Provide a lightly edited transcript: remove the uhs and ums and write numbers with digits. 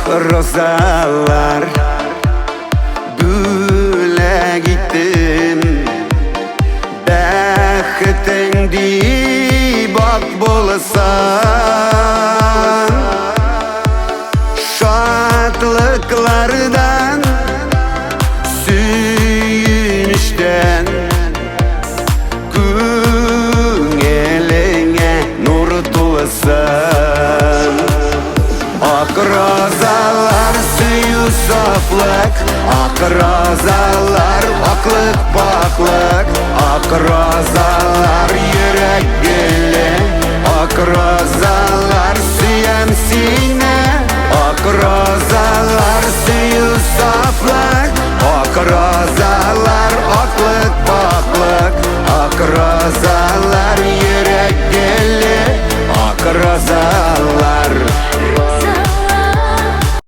rozalar Güle gittim Baxtengdi bak bolsan Şadlıklardan Süyünüşten Küngeline nur tulasan Ak rozalar suyu saflık Ak rozalar aklık baklık Ak rozalar yürek gülü Ak rozalar